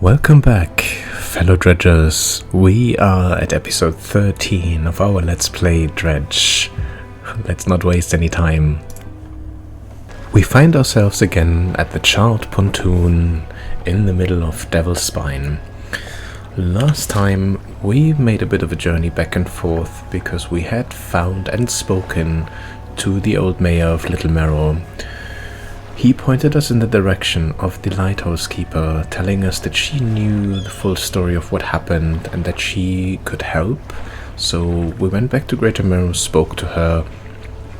Welcome back, fellow dredgers. We are at episode 13 of our Let's Play Dredge. Let's not waste any time. We find ourselves again at the charred pontoon in the middle of Devil's Spine. Last time we made a bit of a journey back and forth because we had found and spoken to the old mayor of Little Merrow. He pointed us in the direction of the lighthouse keeper, telling us that she knew the full story of what happened and that she could help. So we went back to Greater Merrow, spoke to her,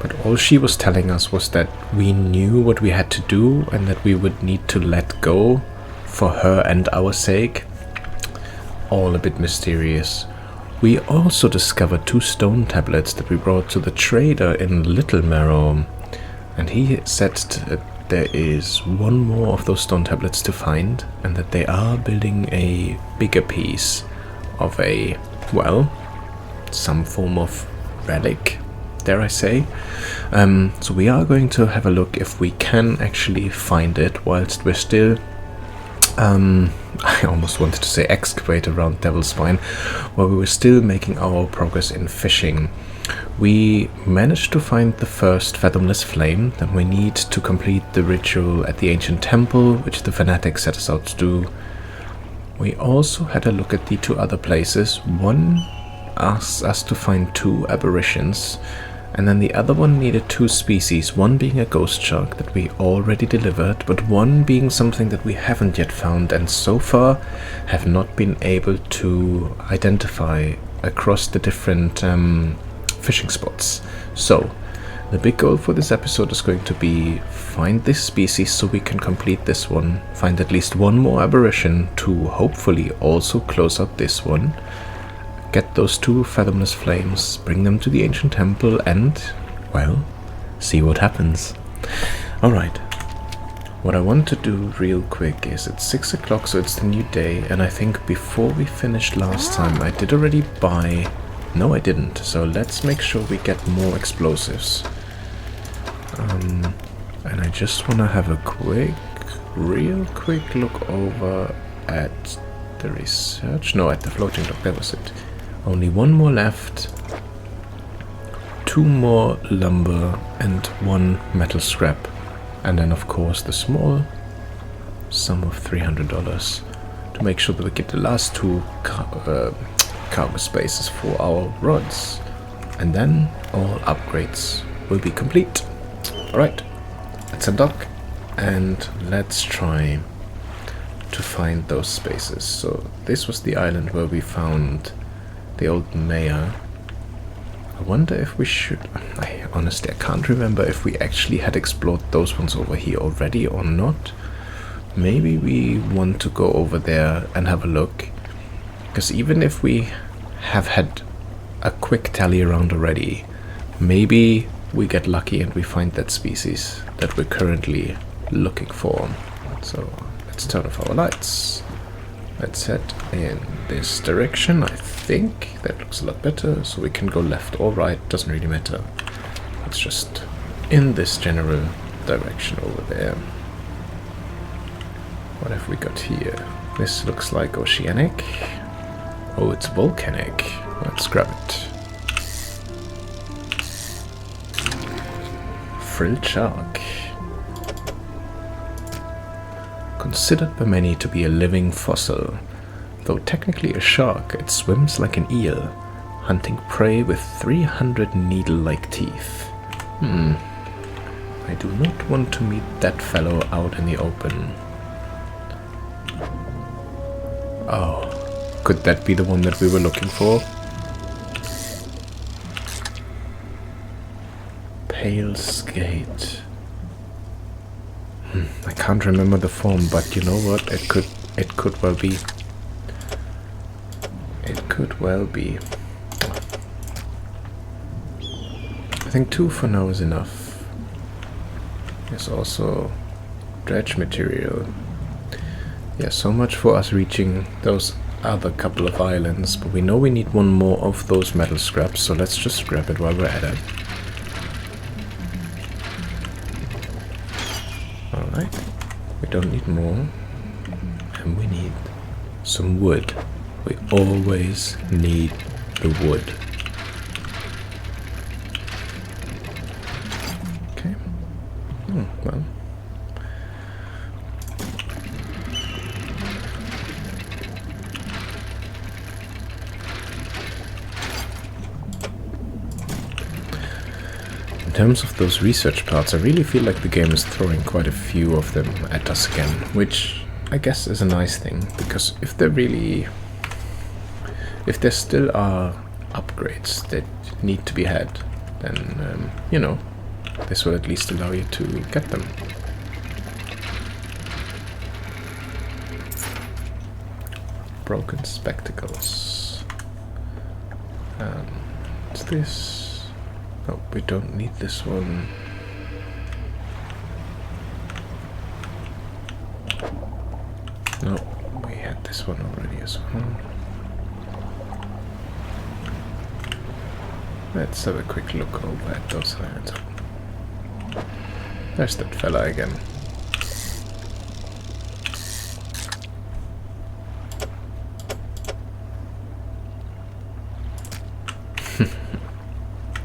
but all she was telling us was that we knew what we had to do and that we would need to let go for her and our sake. All a bit mysterious. We also discovered 2 stone tablets that we brought to the trader in Little Merrow, and he said that there is one more of those stone tablets to find, and that they are building a bigger piece of a, well, some form of relic, dare I say. So we are going to have a look if we can actually find it whilst we're still, I almost wanted to say excavate around Devil's Spine, while we were still making our progress in fishing. We managed to find the first fathomless flame that we need to complete the ritual at the ancient temple, which the fanatics set us out to do. We also had a look at the 2 other places. One asked us to find 2 aberrations, and then the other one needed 2 species, one being a ghost shark that we already delivered, but one being something that we haven't yet found and so far have not been able to identify across the different fishing spots. So the big goal for this episode is going to be find this species so we can complete this one, find at least one more aberration to hopefully also close out this one, get those 2 fathomless flames, bring them to the ancient temple, and, well, see what happens. Alright, what I want to do real quick is it's 6 o'clock, so it's the new day, and I think before we finished last time I did already buy... No, I didn't, so let's make sure we get more explosives. And I just want to have a real quick look over at the research. No, at the floating dock, that was it. Only 1 more left, 2 more lumber and 1 metal scrap, and then of course the small sum of $300 to make sure that we get the last 2 cargo spaces for our rods, and then all upgrades will be complete. Alright, let's undock and let's try to find those spaces. So this was the island where we found the old mayor. I wonder if we should... honestly, I can't remember if we actually had explored those ones over here already or not. Maybe we want to go over there and have a look, because even if we have had a quick tally around already, maybe we get lucky and we find that species that we're currently looking for. So let's turn off our lights. Let's head in this direction. I think that looks a lot better, so we can go left or right, doesn't really matter. It's just in this general direction over there. What have we got here? This looks like oceanic. Oh, it's volcanic. Let's grab it. Frilled shark. Considered by many to be a living fossil. Though technically a shark, it swims like an eel, hunting prey with 300 needle-like teeth. I do not want to meet that fellow out in the open. Oh. Could that be the one that we were looking for? Pale skate. I can't remember the form, but you know what? It could well be. It could well be. I think 2 for now is enough. There's also dredge material. Yeah, so much for us reaching those other couple of islands, but we know we need 1 more of those metal scraps, so let's just grab it while we're at it. Alright, we don't need more, and we need some wood. We always need the wood. Okay. Oh, well. In terms of those research parts, I really feel like the game is throwing quite a few of them at us again, which I guess is a nice thing, because if there still are upgrades that need to be had, then, you know, this will at least allow you to get them. Broken spectacles. What's this? Oh, we don't need this one. No, we had this one already as well. Let's have a quick look over at those irons. There's that fella again.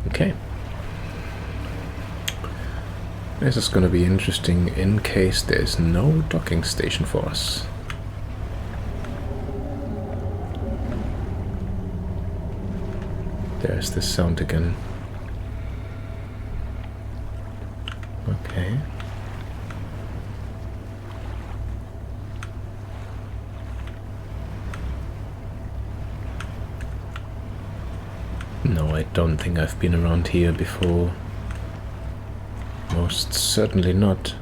Okay. This is going to be interesting in case there's no docking station for us. There's the sound again. Okay. No, I don't think I've been around here before. Most certainly not.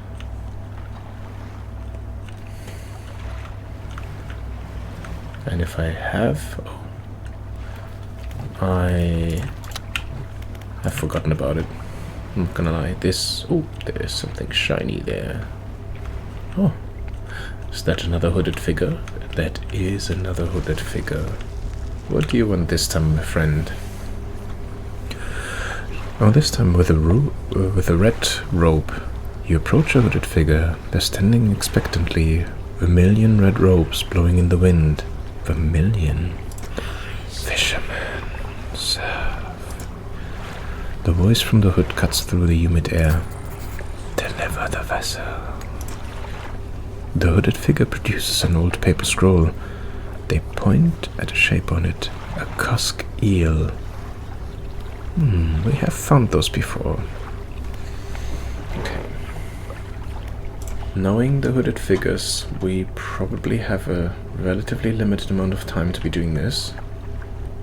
And if I have... Oh, I have forgotten about it. I'm not gonna lie. This... Oh, there's something shiny there. Oh, is that another hooded figure? That is another hooded figure. What do you want this time, my friend? Oh, this time with a red robe. You approach a hooded figure. They're standing expectantly. Vermilion red robes blowing in the wind. Vermilion. Fisherman. Serve. The voice from the hood cuts through the humid air. Deliver the vessel. The hooded figure produces an old paper scroll. They point at a shape on it. A cusk eel. We have found those before. Okay. Knowing the hooded figures, we probably have a relatively limited amount of time to be doing this.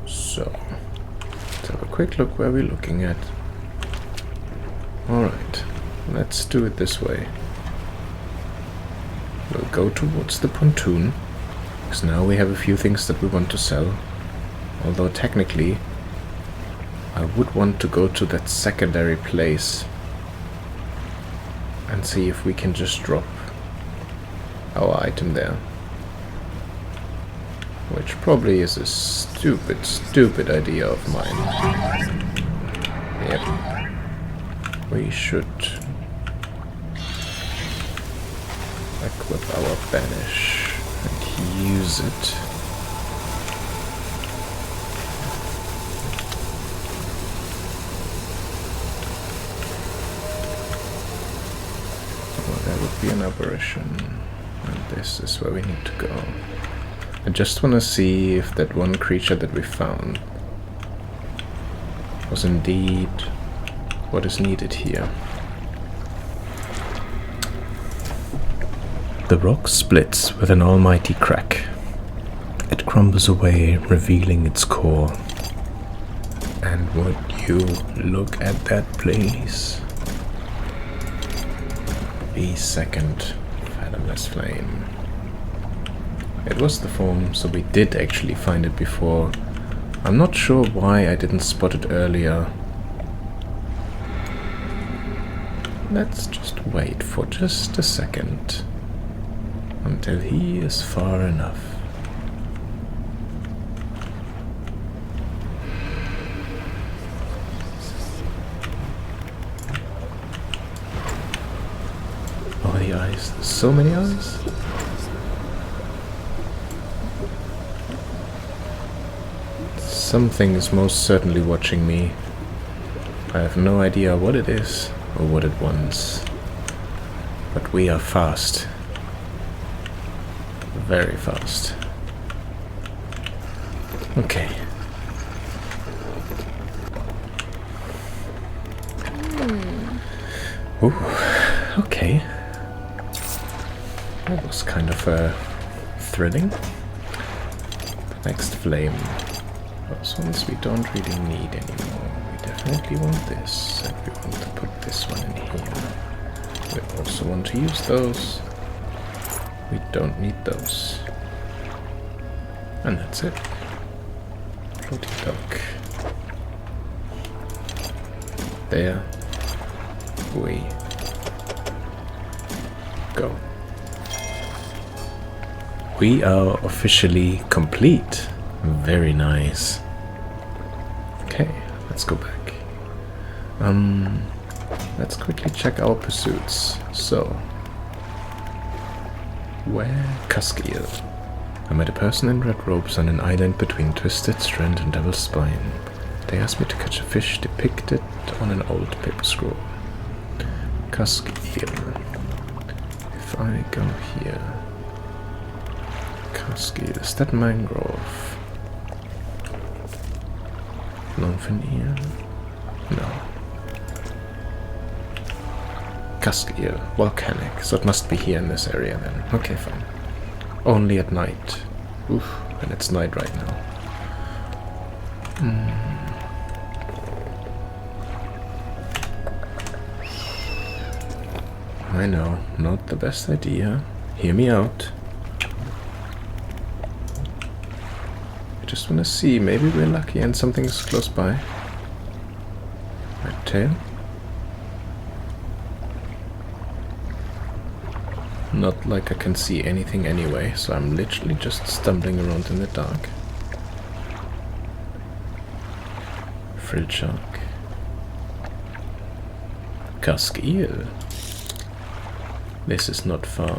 So, let's have a quick look where we're looking at. Alright, let's do it this way. We'll go towards the pontoon, because now we have a few things that we want to sell. Although technically, I would want to go to that secondary place and see if we can just drop our item there. Which probably is a stupid idea of mine. Yep. We should equip our banish and use it. Be an aberration, and this is where we need to go. I just want to see if that one creature that we found was indeed what is needed here. The rock splits with an almighty crack. It crumbles away, revealing its core. And would you look at that, please? A second fathomless flame. It was the form, so we did actually find it before. I'm not sure why I didn't spot it earlier. Let's just wait for just a second until he is far enough. Oh, the eyes. There's so many eyes. Something is most certainly watching me. I have no idea what it is or what it wants. But we are fast. Very fast. Okay. Ooh, okay. That was kind of thrilling. The next flame. Those ones we don't really need anymore. We definitely want this, and we want to put this one in here. We also want to use those. We don't need those. And that's it. Floating dock. There we go. We are officially complete. Very nice. Okay, let's go back. Let's quickly check our pursuits. So, where Cuskeel? I met a person in red robes on an island between Twisted Strand and Devil's Spine. They asked me to catch a fish depicted on an old paper scroll. Cuskeel. If I go here, Cuskeel, is that mangrove? Longfin ear? No. Cuskeel, volcanic, so it must be here in this area then. Okay, fine. Only at night. Oof, and it's night right now. I know, not the best idea. Hear me out. I just want to see, maybe we're lucky and something's close by. Red tail? Not like I can see anything anyway, so I'm literally just stumbling around in the dark. Frill shark. Cuskeel. This is not far.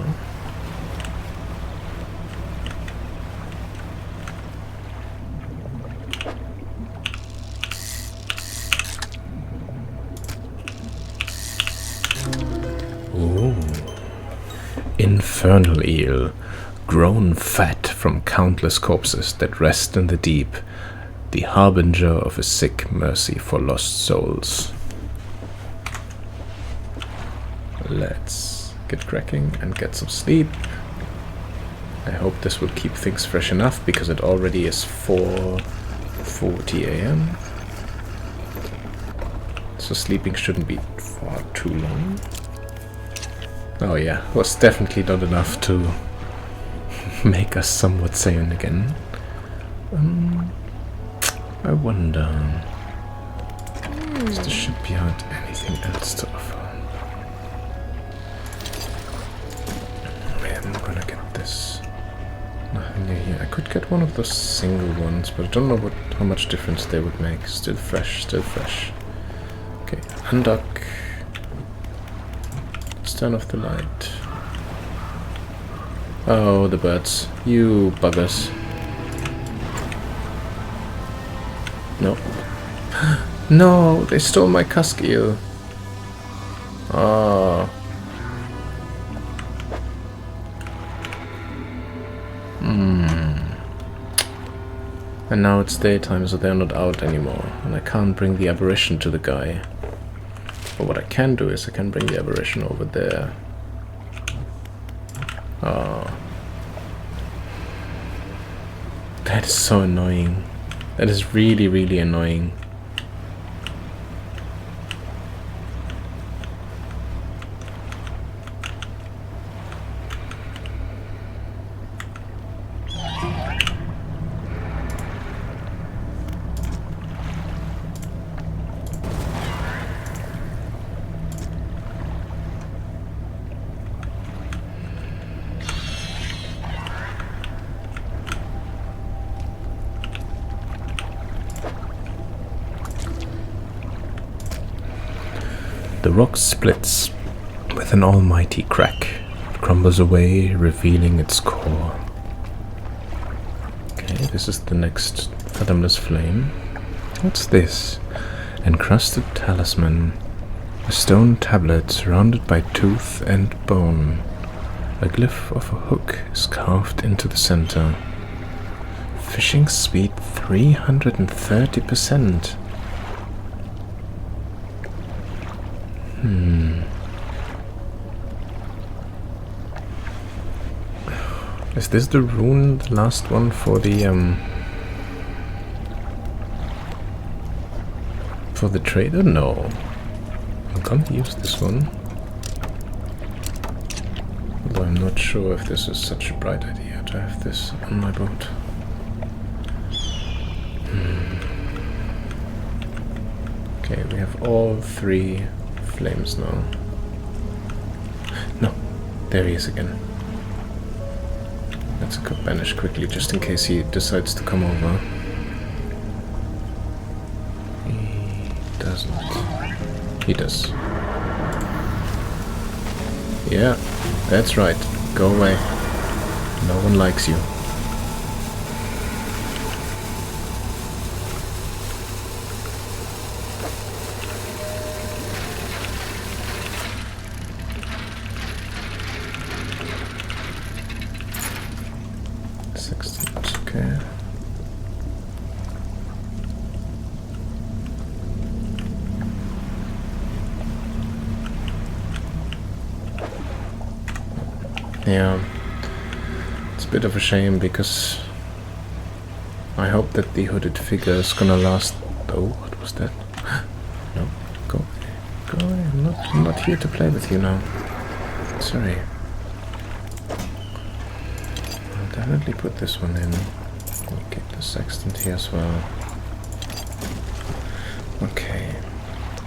Ooh. Infernal eel, grown fat from countless corpses that rest in the deep, the harbinger of a sick mercy for lost souls. Let's get cracking and get some sleep. I hope this will keep things fresh enough because it already is 4:40 a.m. So sleeping shouldn't be for too long. Oh yeah, was definitely not enough to make us somewhat sane again. I wonder, is the shipyard anything else to offer? I'm gonna get this. Nothing near here. I could get one of those single ones, but I don't know how much difference they would make. Still fresh, still fresh. Okay, undock. Let's turn off the light. Oh, the birds. You buggers. No. No, they stole my Cuskeel. Ah. And now it's daytime, so they're not out anymore. And I can't bring the apparition to the guy. But what I can do is I can bring the apparition over there. Oh. That is so annoying. That is really, really annoying. The rock splits with an almighty crack. It crumbles away, revealing its core. Okay, this is the next fathomless flame. What's this? Encrusted talisman. A stone tablet surrounded by tooth and bone. A glyph of a hook is carved into the center. Fishing speed 330%. Is this the rune, the last one for the trader? No. I'm gonna use this one. Although I'm not sure if this is such a bright idea to have this on my boat. Okay, we have all 3 flames now. No, there he is again. Let's go banish quickly, just in case he decides to come over. He doesn't. He does. Yeah, that's right. Go away. No one likes you. Okay. Yeah, it's a bit of a shame because I hope that the hooded figure is gonna last. Oh, what was that? No, go away. I'm not here to play with you now. Sorry. I'll definitely put this one in. We'll keep the sextant here as well. Okay.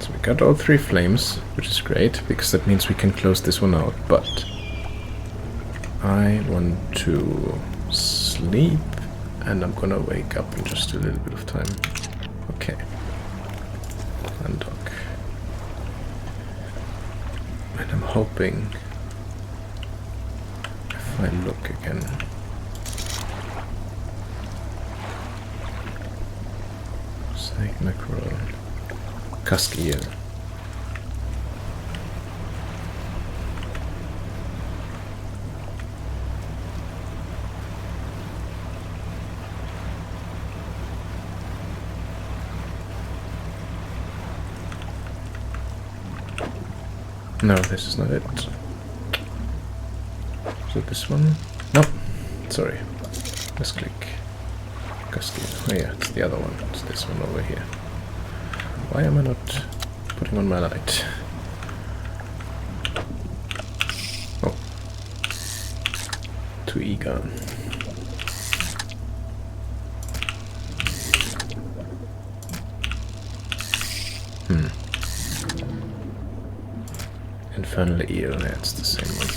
So we got all 3 flames, which is great, because that means we can close this one out, but I want to sleep, and I'm gonna wake up in just a little bit of time. Okay. Undock. And I'm hoping if I look again. Snake mackerel. Cusk eel. No, this is not it. Is it this one? No. Sorry. Misclick. Oh yeah, it's the other one. It's this one over here. Why am I not putting on my light? Oh. Too eager. Infernal eel, that's the same one.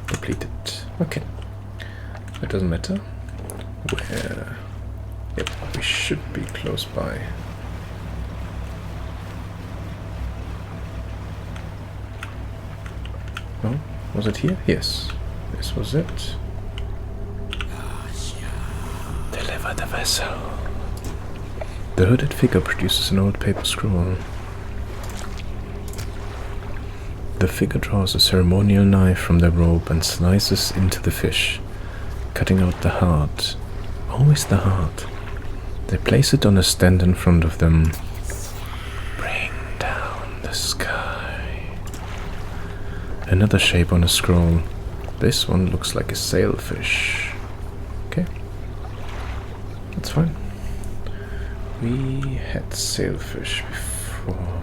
Depleted. Okay. That doesn't matter. Where? Yep, we should be close by. Oh, was it here? Yes. This was it. Deliver the vessel. The hooded figure produces an old paper scroll. The figure draws a ceremonial knife from their robe and slices into the fish, cutting out the heart. Always the heart. They place it on a stand in front of them. Bring down the sky. Another shape on a scroll. This one looks like a sailfish. Okay. That's fine. We had sailfish before.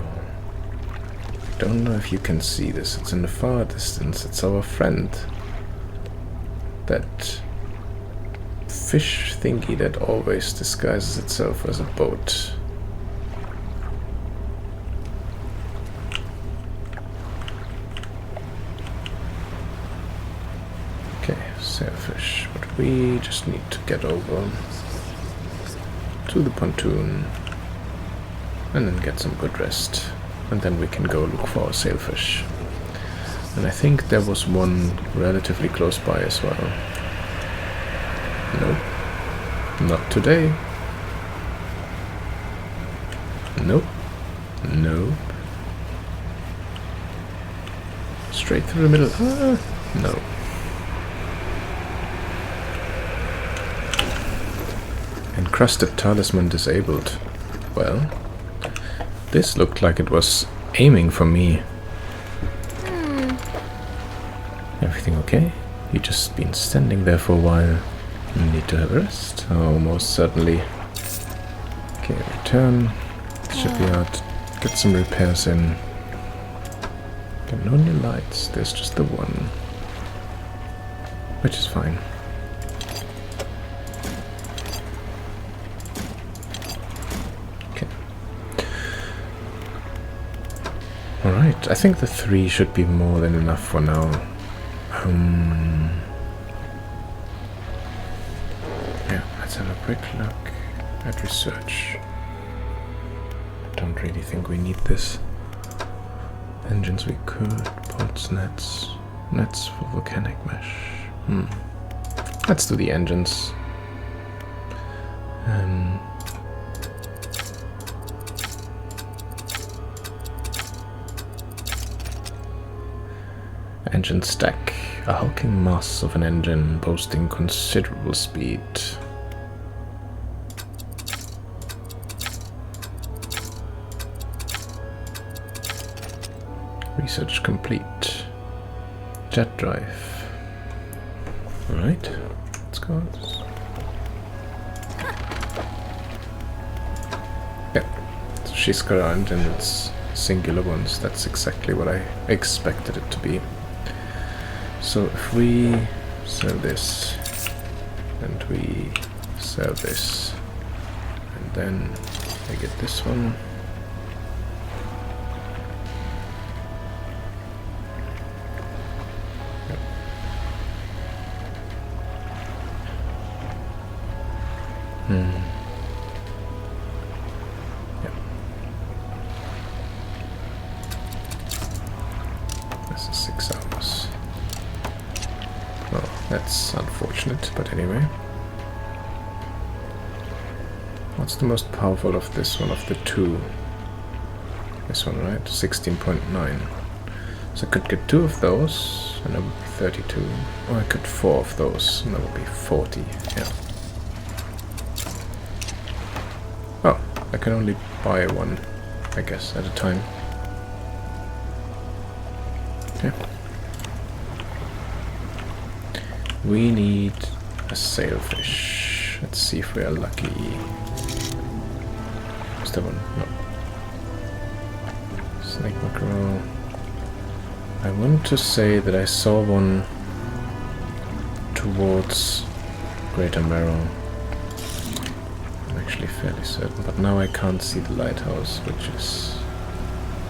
Don't know if you can see this. It's in the far distance. It's our friend. That fish thingy that always disguises itself as a boat. Okay, sailfish. But we just need to get over to the pontoon and then get some good rest. And then we can go look for our sailfish. And I think there was one relatively close by as well. Nope. Not today. Nope. Nope. Straight through the middle. No. Encrusted talisman disabled. Well, this looked like it was aiming for me. Everything okay? You just been standing there for a while. Need to have a rest? Oh, most certainly. Okay, return. Shipyard. Get some repairs in. Okay, no new lights. There's just the one. Which is fine. Okay. Alright, I think the 3 should be more than enough for now. Yeah, let's have a quick look at research. Don't really think we need this. Engines we could, bolts, nets for volcanic mesh. Let's do the engines. Engine stack. A hulking mass of an engine boasting considerable speed. Research complete. Jet drive. Alright, let's go. Yeah, so she's got our engine, it's singular ones. That's exactly what I expected it to be. So if we sell this, and we sell this, and then I get this one. Yep. Yep. This is 6 hours. Well, that's unfortunate, but anyway. What's the most powerful of this one, of the 2? This one, right? 16.9. So I could get 2 of those, and that would be 32. Or I could 4 of those, and that would be 40. Yeah. Oh, I can only buy one, I guess, at a time. Okay. We need a sailfish. Let's see if we are lucky. Is there one? No. Snake mackerel. I want to say that I saw one towards Greater Marrow. I'm actually fairly certain, but now I can't see the lighthouse, which is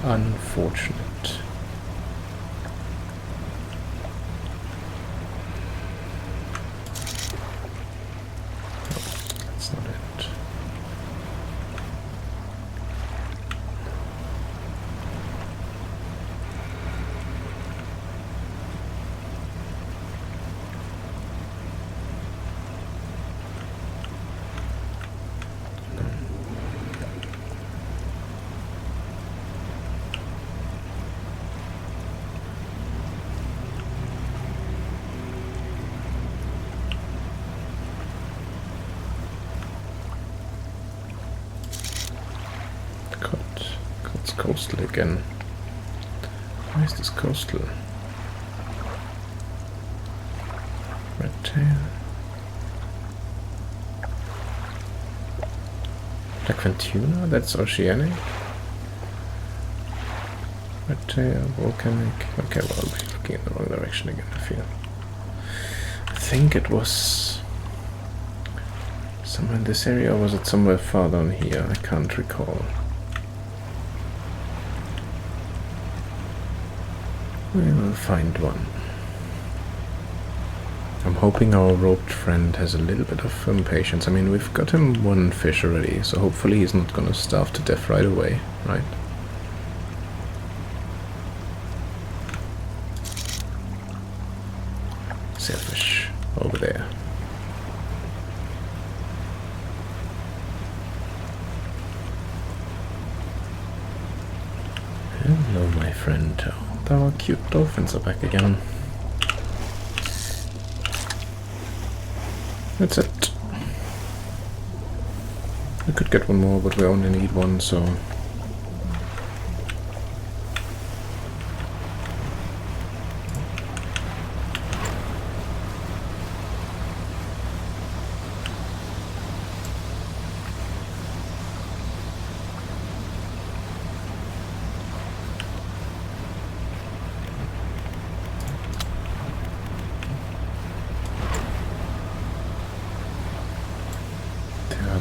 unfortunate. It's coastal again. Why is this coastal? Red tail. Black tuna? That's oceanic. Red tail, volcanic. Okay, well, we're looking in the wrong direction again, I feel. I think it was somewhere in this area, or was it somewhere far down here? I can't recall. We will find one. I'm hoping our roped friend has a little bit of patience. I mean, we've got him 1 fish already, so hopefully he's not gonna starve to death right away, right? Sailfish over there. cute dolphins are back again. That's it. We could get one more, but we only need one, so...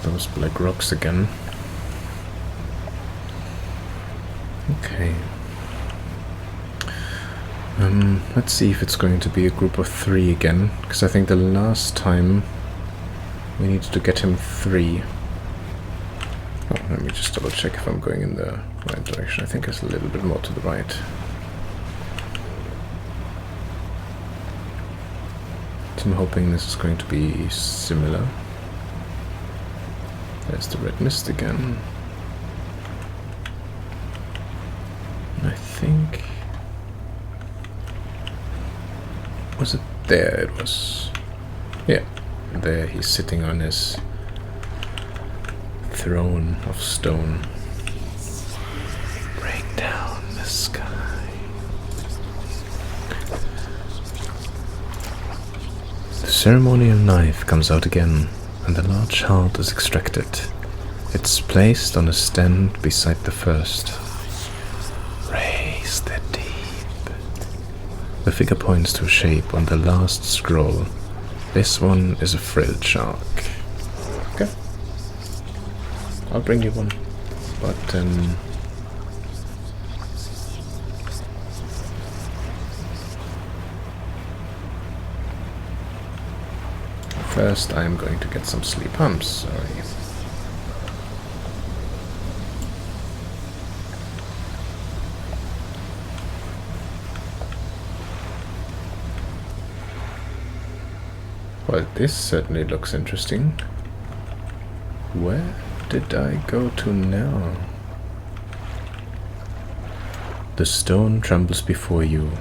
those black rocks again. Okay. Let's see if it's going to be a group of 3 again, because I think the last time we needed to get him 3. Oh, let me just double check if I'm going in the right direction. I think it's a little bit more to the right. So I'm hoping this is going to be similar. There's the red mist again. I think... Was it there? It was... Yeah, there he's sitting on his throne of stone. Bring down the sky. The ceremonial knife comes out again, and the large heart is extracted. It's placed on a stand beside the first. Raise the deep. The figure points to a shape on the last scroll. This one is a frilled shark. Okay. I'll bring you one. But first, I'm going to get some sleep. I'm sorry. Well, this certainly looks interesting. Where did I go to now? The stone trembles before you.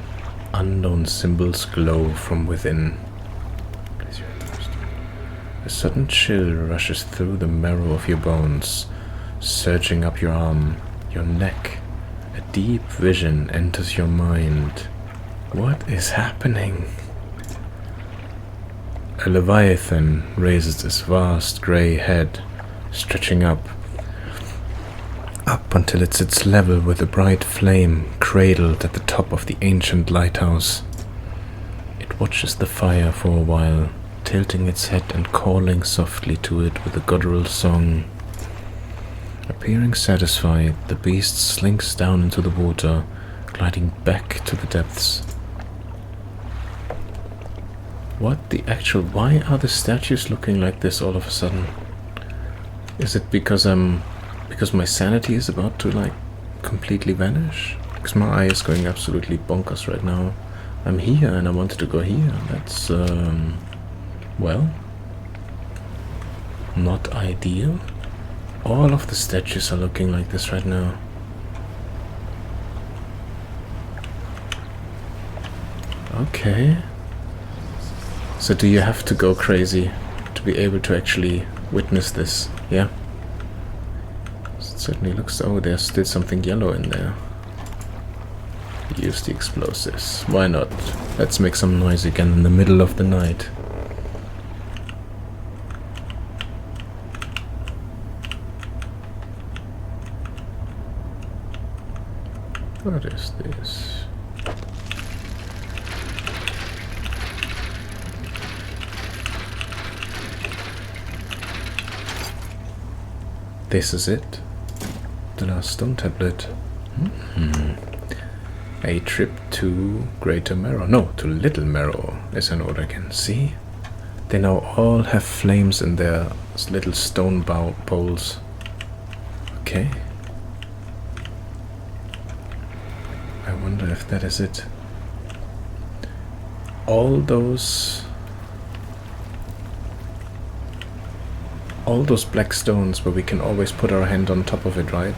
Unknown symbols glow from within. A sudden chill rushes through the marrow of your bones, surging up your arm, your neck. A deep vision enters your mind. What is happening? A leviathan raises its vast grey head, stretching up until it sits level with a bright flame cradled at the top of the ancient lighthouse. It watches the fire for a while, tilting its head and calling softly to it with a guttural song. Appearing satisfied, the beast slinks down into the water, gliding back to the depths. What the actual... Why are the statues looking like this all of a sudden? Is it because my sanity is about to, like, completely vanish? Because my eye is going absolutely bonkers right now. I'm here and I wanted to go here. That's, well, not ideal. All of the statues are looking like this right now. Okay. So do you have to go crazy to be able to actually witness this? Yeah? It certainly looks... Oh, there's still something yellow in there. Use the explosives. Why not? Let's make some noise again in the middle of the night. What is this? This is it. The last stone tablet. A trip to Greater Marrow. No, to Little Marrow is an order again. See? They now all have flames in their little stone bowls. Okay. I wonder if that is it. All those black stones where we can always put our hand on top of it, right?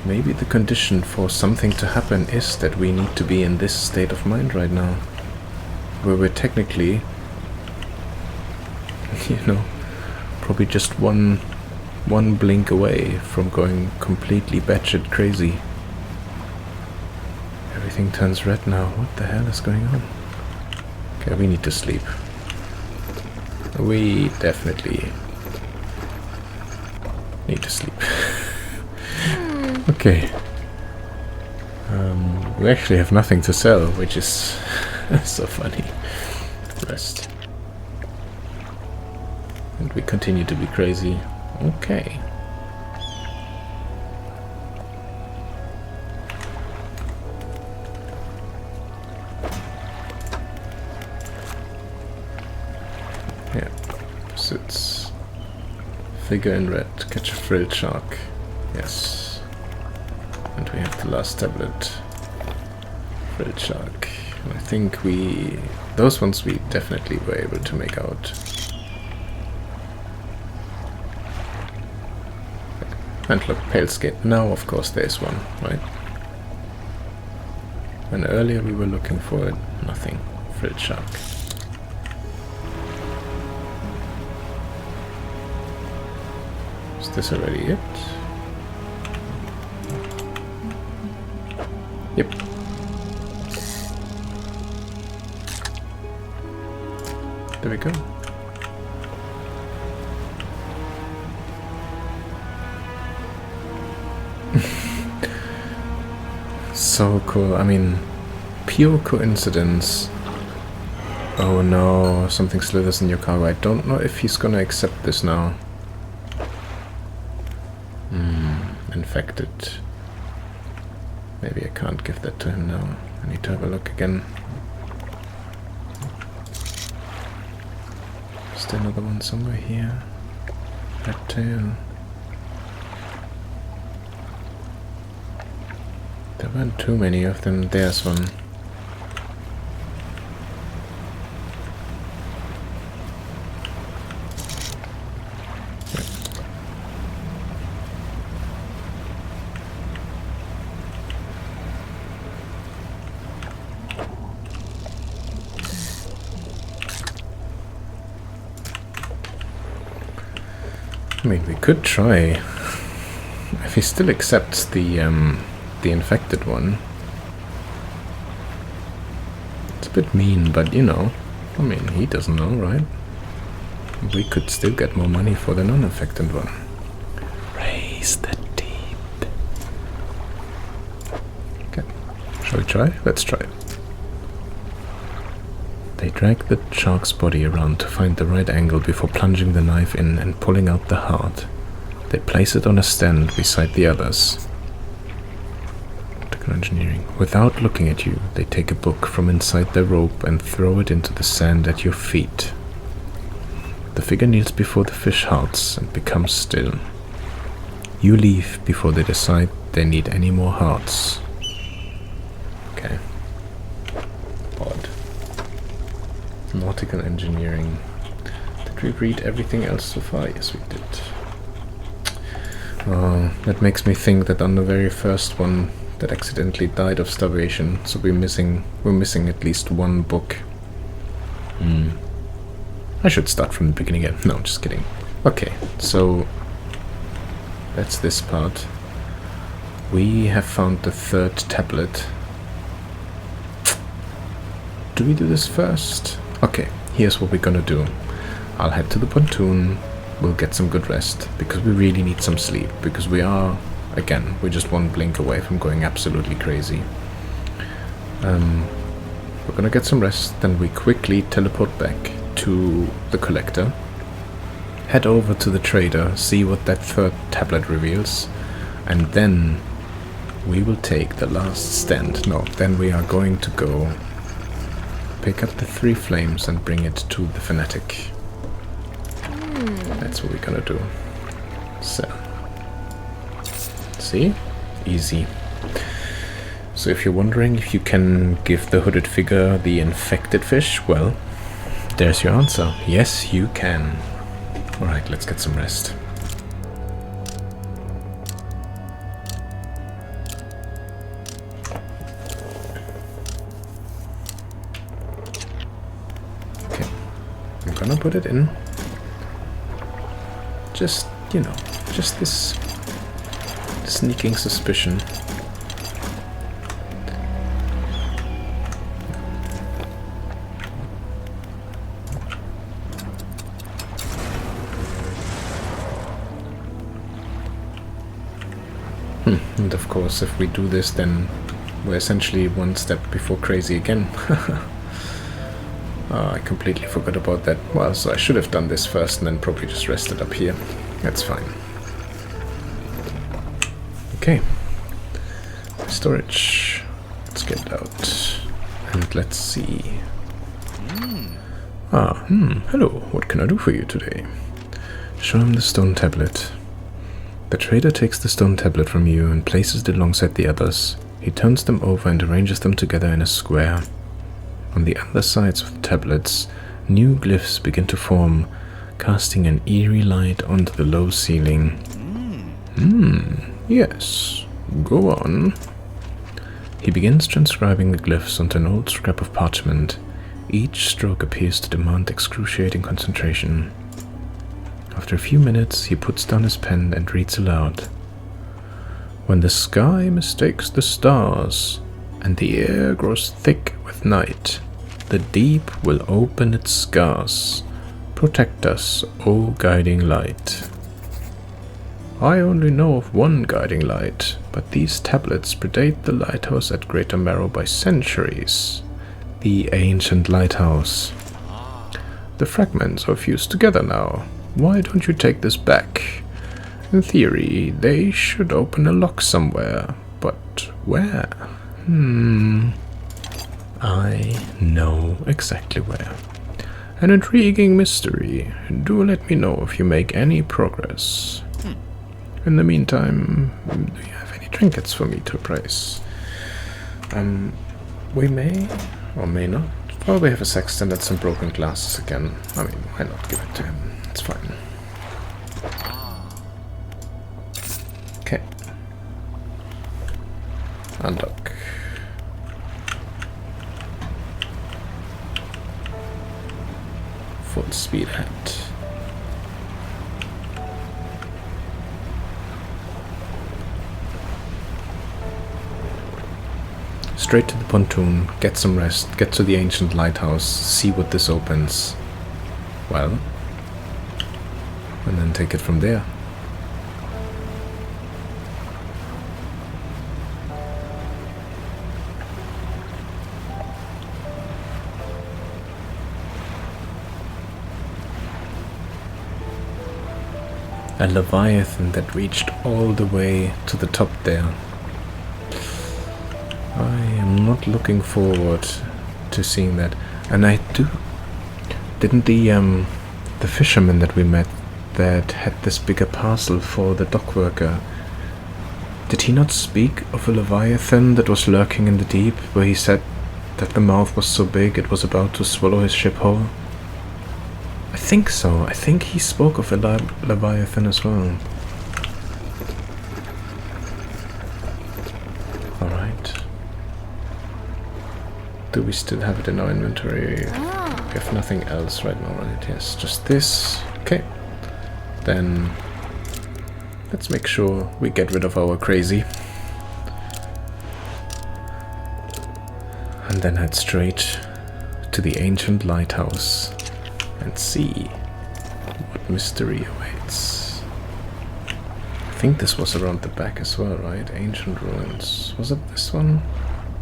Maybe the condition for something to happen is that we need to be in this state of mind right now, where we're technically, you know, probably just one blink away from going completely batshit crazy. Everything turns red now. What the hell is going on? Okay, we need to sleep. We definitely need to sleep. Okay. We actually have nothing to sell, which is so funny. Rest. And we continue to be crazy. Okay. Yeah. Pursuits. Figure in red. Catch a frilled shark. Yes. And we have the last tablet. Frilled shark. And I think those ones we definitely were able to make out. And look, pale skate. Now of course there's one, right? When earlier we were looking for it, nothing. Frilled shark. Is this already it? Yep. There we go. So cool. I mean, pure coincidence. Oh no, something slithers in your cargo. I don't know if he's gonna accept this now. Infected. Maybe I can't give that to him now. I need to have a look again. Is there another one somewhere here? Red tail. There weren't too many of them. There's one. I mean, we could try. If he still accepts the infected one. It's a bit mean, but you know, I mean, he doesn't know, right? We could still get more money for the non-infected one. Raise the deep. Okay, shall we try? Let's try it. They drag the shark's body around to find the right angle before plunging the knife in and pulling out the heart. They place it on a stand beside the others. Engineering. Without looking at you, they take a book from inside their robe and throw it into the sand at your feet. The figure kneels before the fish hearts and becomes still. You leave before they decide they need any more hearts. Okay. Odd. Nautical engineering. Did we read everything else so far? Yes, we did. That makes me think that on the very first one that accidentally died of starvation, so we're missing at least one book. I should start from the beginning again. No, just kidding. Okay, so that's this part. We have found the third tablet. Do we do this first? Okay, here's what we're gonna do. I'll head to the pontoon. We'll get some good rest, because we really need some sleep, because we are, again, we're just one blink away from going absolutely crazy. We're gonna get some rest, then we quickly teleport back to the collector, head over to the trader, see what that third tablet reveals, and then we will take the last stand. No, then we are going to go pick up the 3 flames and bring it to the fanatic. That's what we're gonna do. So, see? Easy. So if you're wondering if you can give the hooded figure the infected fish, well, there's your answer. Yes, you can. Alright, let's get some rest. gonna put it in. Just, you know, just this sneaking suspicion. And of course, if we do this, then we're essentially one step before crazy again. I completely forgot about that. Well, so I should have done this first and then probably just rested up here. That's fine. Okay. Storage. Let's get it out. And let's see. Hello. What can I do for you today? Show him the stone tablet. The trader takes the stone tablet from you and places it alongside the others. He turns them over and arranges them together in a square. On the other sides of the tablets, new glyphs begin to form, casting an eerie light onto the low ceiling. Yes. Go on. He begins transcribing the glyphs onto an old scrap of parchment. Each stroke appears to demand excruciating concentration. After a few minutes, he puts down his pen and reads aloud. When the sky mistakes the stars, and the air grows thick with night, the deep will open its scars. Protect us, O guiding light. I only know of one guiding light, but these tablets predate the lighthouse at Greater Marrow by centuries. The ancient lighthouse. The fragments are fused together now. Why don't you take this back? In theory, they should open a lock somewhere, but where? I know exactly where. An intriguing mystery. Do let me know if you make any progress. In the meantime, do you have any trinkets for me to appraise? We may or may not. Oh, we have a sextant and some broken glasses again. I mean, why not give it to him? It's fine. Okay. Unlock. Full speed ahead. Straight to the pontoon, get some rest, get to the ancient lighthouse, see what this opens. Well, and then take it from there. A leviathan that reached all the way to the top there. I am not looking forward to seeing that. And I do... Didn't the fisherman that we met that had this bigger parcel for the dock worker, did he not speak of a leviathan that was lurking in the deep, where he said that the mouth was so big it was about to swallow his ship whole? I think so. I think he spoke of a leviathan as well. Alright. Do we still have it in our inventory? We have nothing else right now, right? Yes, just this. Okay. Then let's make sure we get rid of our crazy. And then head straight to the ancient lighthouse and see what mystery awaits. I think this was around the back as well, right? Ancient ruins. Was it this one?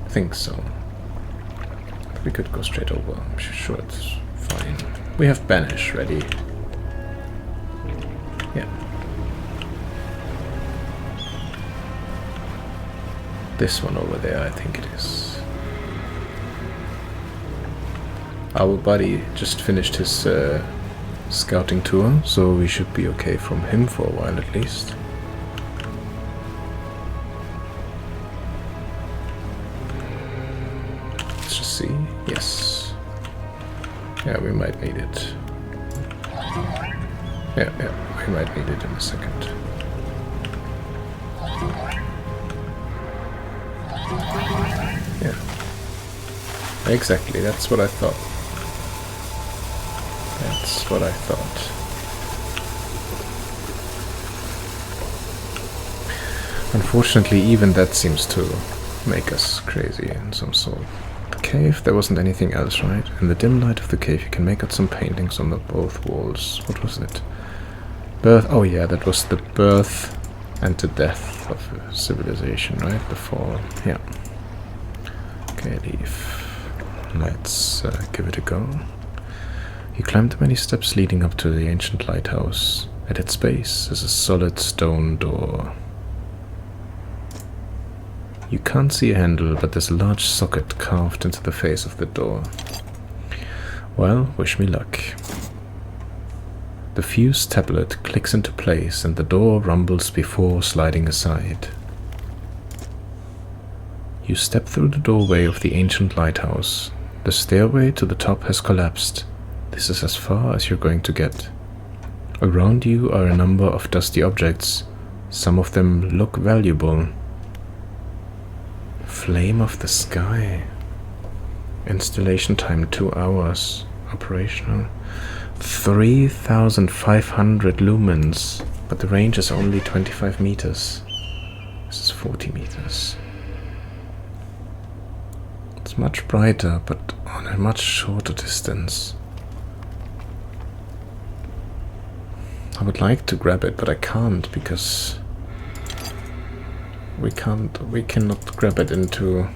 I think so. We could go straight over. I'm sure it's fine. We have Banish ready. Yeah. This one over there, I think it is. Our buddy just finished his scouting tour, so we should be okay from him for a while at least. Let's just see. Yes. Yeah, we might need it. Yeah, we might need it in a second. Yeah. Exactly, that's what I thought. That's what I thought. Unfortunately, even that seems to make us crazy in some sort. The cave, there wasn't anything else, right? In the dim light of the cave, you can make out some paintings on both walls. What was it? Birth. Oh yeah, that was the birth and the death of a civilization, right? The fall. Yeah. Okay, leave. Let's give it a go. You climb the many steps leading up to the ancient lighthouse. At its base is a solid stone door. You can't see a handle, but there's a large socket carved into the face of the door. Well, wish me luck. The fused tablet clicks into place and the door rumbles before sliding aside. You step through the doorway of the ancient lighthouse. The stairway to the top has collapsed. This is as far as you're going to get. Around you are a number of dusty objects. Some of them look valuable. Flame of the sky. Installation time 2 hours. Operational. 3,500 lumens. But the range is only 25 meters. This is 40 meters. It's much brighter, but on a much shorter distance. I would like to grab it, but I can't because we cannot grab it into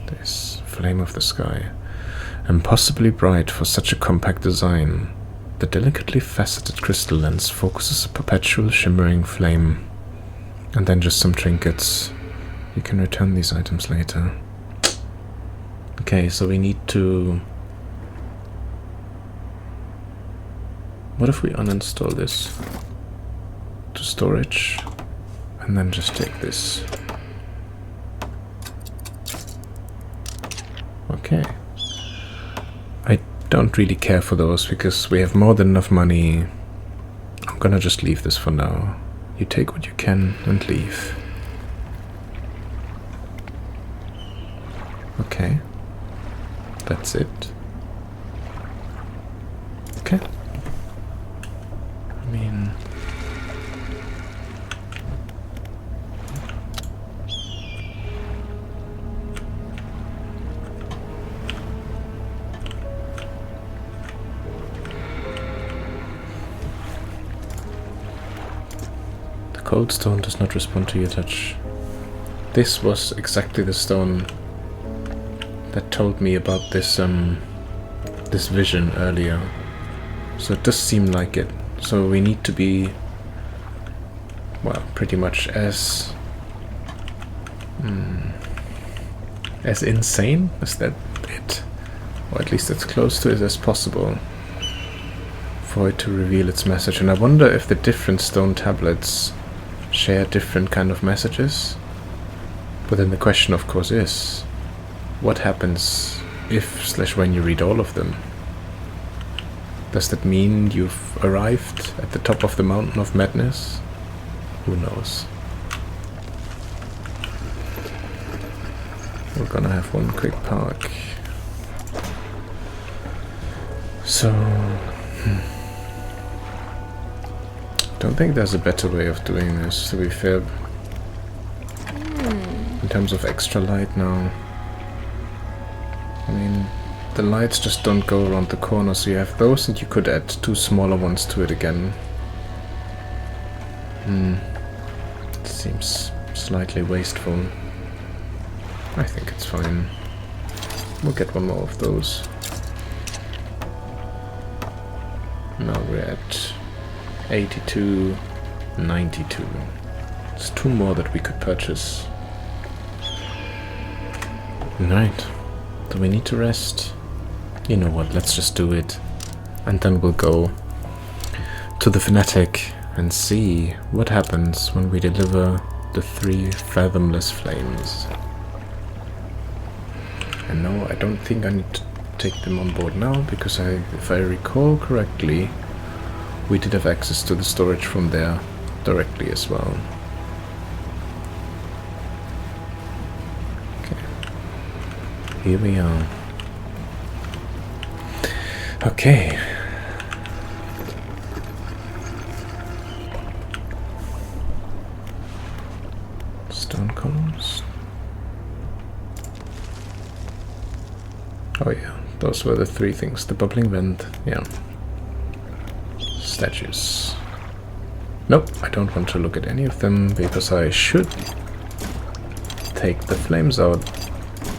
this flame of the sky. Impossibly bright for such a compact design. The delicately faceted crystal lens focuses a perpetual shimmering flame. And then just some trinkets. You can return these items later. Okay, so we need to... What if we uninstall this to storage and then just take this? Okay. I don't really care for those because we have more than enough money. I'm gonna just leave this for now. You take what you can and leave. Okay. That's it. Okay. I mean... The cold stone does not respond to your touch. This was exactly the stone that told me about this this vision earlier. So it does seem like it. So we need to be, well, pretty much as insane as that it, or at least as close to it as possible, for it to reveal its message. And I wonder if the different stone tablets share different kind of messages. But then the question, of course, is what happens if/when you read all of them? Does that mean you've arrived at the top of the mountain of madness? Who knows? We're gonna have one quick park. So... Don't think there's a better way of doing this, to be fair. In terms of extra light now. I mean, the lights just don't go around the corner, so you have those and you could add 2 smaller ones to it again. It seems slightly wasteful. I think it's fine. We'll get one more of those. Now we're at 82, 92. There's 2 more that we could purchase. Right. Do we need to rest? You know what, let's just do it. And then we'll go to the Fanatic and see what happens when we deliver the 3 fathomless flames. And no, I don't think I need to take them on board now, because if I recall correctly, we did have access to the storage from there directly as well. Here we are. Okay, those were the three things. The bubbling vent, yeah. Statues. Nope, I don't want to look at any of them because I should take the flames out.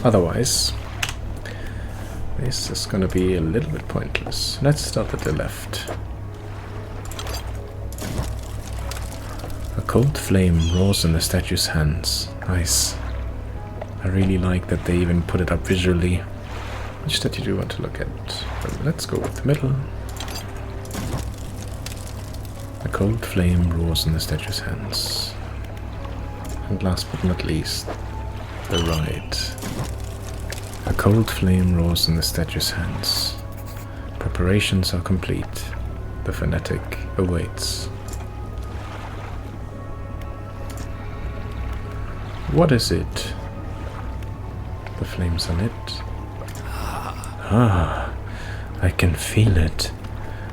Otherwise, this is gonna be a little bit pointless. Let's start at the left. A cold flame roars in the statue's hands. Nice. I really like that they even put it up visually. Which statue do you want to look at? Well, let's go with the middle. A cold flame roars in the statue's hands. And last but not least, the right. A cold flame roars in the statue's hands. Preparations are complete. The fanatic awaits. What is it? The flames on it. Ah, I can feel it.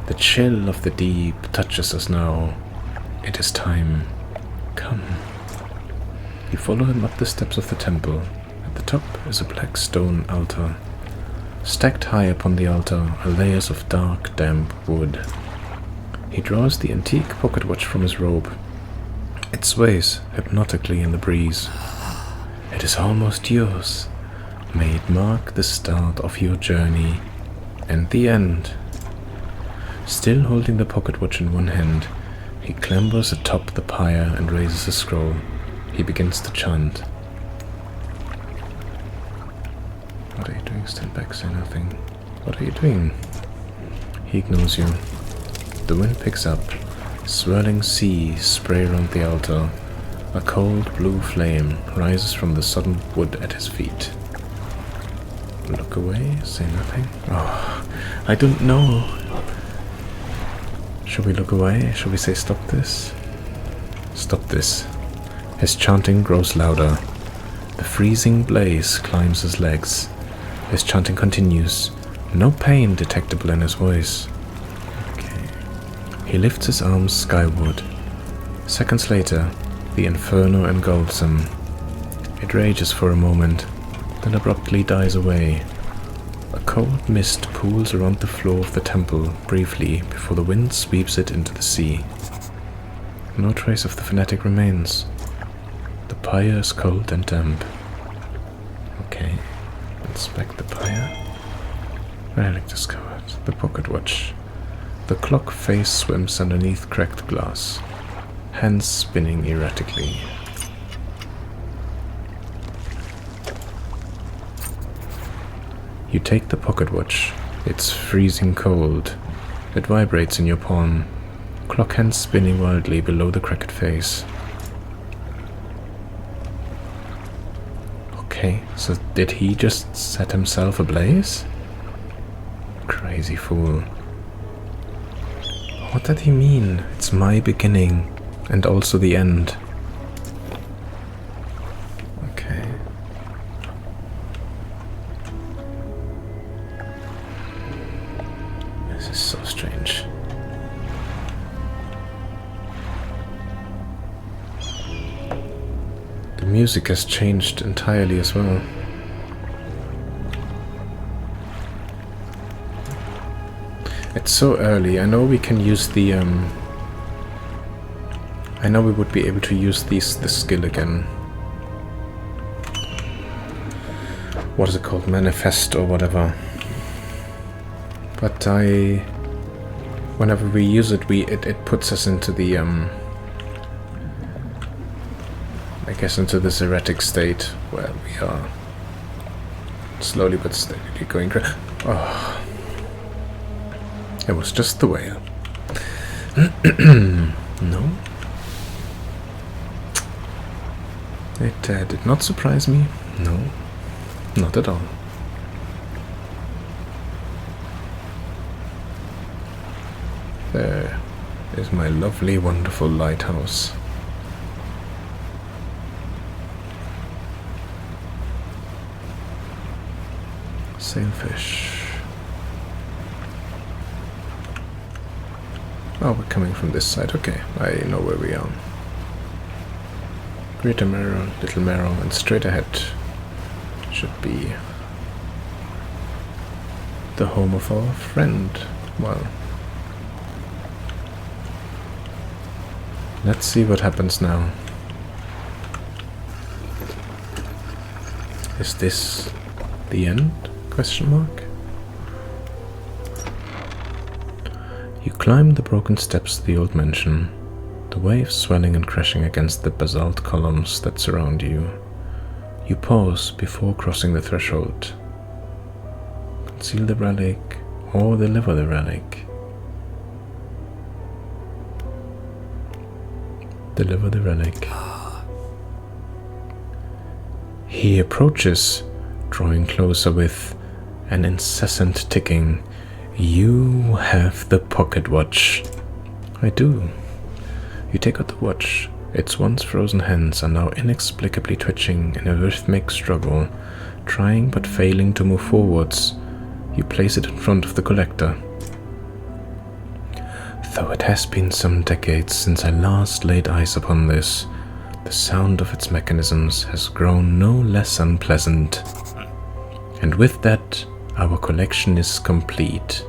The chill of the deep touches us now. It is time. Come. You follow him up the steps of the temple. At the top is a black stone altar. Stacked high upon the altar are layers of dark, damp wood. He draws the antique pocket watch from his robe. It sways hypnotically in the breeze. It is almost yours. May it mark the start of your journey and the end. Still holding the pocket watch in one hand, he clambers atop the pyre and raises a scroll. He begins to chant. What are you doing? Stand back, say nothing. What are you doing? He ignores you. The wind picks up. Swirling seas spray around the altar. A cold blue flame rises from the sodden wood at his feet. Look away, say nothing. Oh, I don't know. Should we look away? Should we say stop this? Stop this. His chanting grows louder. The freezing blaze climbs his legs. His chanting continues. No pain detectable in his voice. Okay. He lifts his arms skyward. Seconds later, the inferno engulfs him. It rages for a moment, then abruptly dies away. A cold mist pools around the floor of the temple briefly before the wind sweeps it into the sea. No trace of the fanatic remains. The pyre is cold and damp. Okay, inspect the pyre. Relic discovered. The pocket watch. The clock face swims underneath cracked glass. Hands spinning erratically. You take the pocket watch. It's freezing cold. It vibrates in your palm. Clock hands spinning wildly below the cracked face. Okay, so did he just set himself ablaze? Crazy fool. What did he mean? It's my beginning. And also the end. Okay. This is so strange. The music has changed entirely as well. It's so early. I know we can use the I know we would be able to use this skill again. What is it called? Manifest or whatever. But whenever we use it, it puts us into the I guess into this erratic state where we are slowly but steadily going. Oh, it was just the whale. No. It did not surprise me. No, not at all. There is my lovely, wonderful lighthouse. Sailfish. Oh, we're coming from this side. Okay, I know where we are. Greater Marrow, Little Marrow, and straight ahead should be the home of our friend. Well, let's see what happens now. Is this the end? Question mark. You climb the broken steps of the old mansion, the waves swelling and crashing against the basalt columns that surround you. You pause before crossing the threshold. Conceal the relic or deliver the relic. Deliver the relic. He approaches, drawing closer with an incessant ticking. You have the pocket watch. I do. You take out the watch. Its once frozen hands are now inexplicably twitching in a rhythmic struggle, trying but failing to move forwards. You place it in front of the collector. Though it has been some decades since I last laid eyes upon this, the sound of its mechanisms has grown no less unpleasant. And with that, our collection is complete.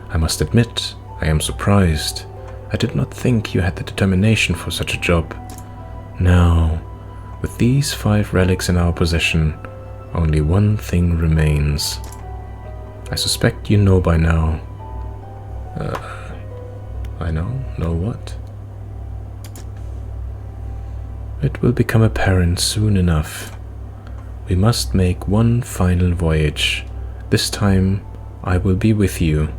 I must admit, I am surprised. I did not think you had the determination for such a job. Now, with these 5 relics in our possession, only one thing remains. I suspect you know by now. I know? Know what? It will become apparent soon enough. We must make one final voyage. This time, I will be with you.